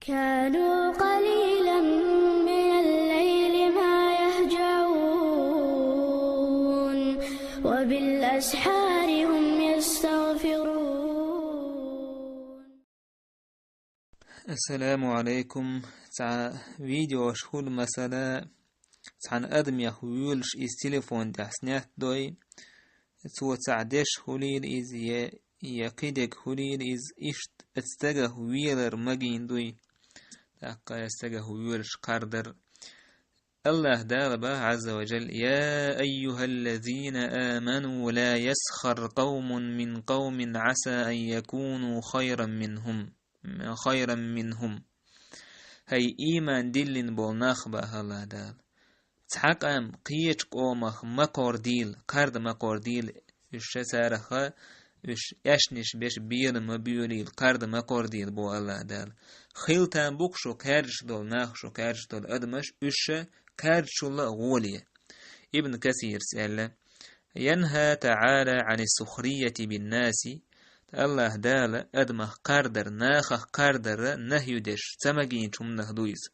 كانوا قليلا من الليل ما يهجعون وبالأسحار هم يستغفرون. السلام عليكم. تاع فيديو شغل مثلا تاع ادم يخويلش از تليفون دحسنات دوي تو تعدش خليل از يقيدك خليل از اشت استجه ويلر مجين دوي تاقا استجه ويلش قردر الله داربه عز وجل يا أيها الذين آمنوا لا يسخر قوم من قوم عسى أن يكونوا خيرا منهم هاي إيمان دلين بولناخ بها الله دال تحق أم قيش قومخ مقور ديل قرد مقور ديل وش سارخا وش يشنش بيش بير مبيولي القرد مقور ديل بو الله دال خيلتان بوكشو كارش دول ناخشو كارش دول أدمش وش كارش الله غولية. ابن كثير سأل ينهى تعالى عن السخرية بالناس الله دال أدمه قردر ناخه قردر نهي دش تمجين شمنه دويس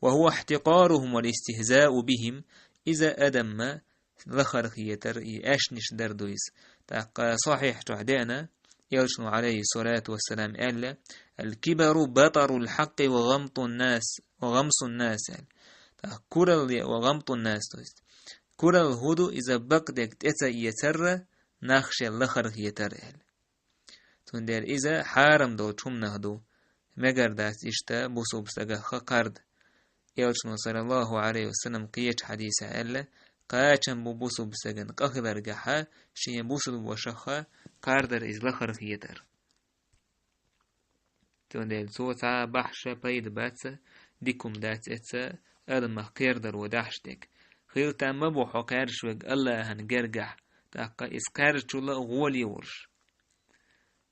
وهو احتقارهم والاستهزاء بهم إذا أدم لخر خيتر أشنش دردويس تاق صحيح تعدانا يلشن عليه الصلاة والسلام قال الكبر بطر الحق وغمص الناس كرل وغمط الناس تويس كرل هدو إذا بقدك تأتى يتر نخشى لخر خيتر تندر إذا حارم دو شمنه دو مگر داست إشتا بوسو بستغا قرد يلشن صلى الله عليه وسلم قيش حديثة ألا قاچن بوسو بستغن قخبر جحا شين بوسو وشخا قردر إز لخر خيتر تندر صوتا بحشة بيد باتسا ديكم دات إتسا أدم قردر ودحشتك خيلتا مبو حقارش وق الله هنجرجح تاقا إسكارش الله غولي ورش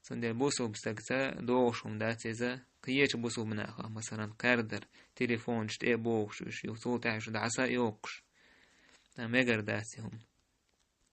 تندر بوسو بستغتا دوشم دات إذا قيش بوسو مناخا مثلا قردر تليفون شت بوكش يو صوت عش دعسا يوكش مگر داسهم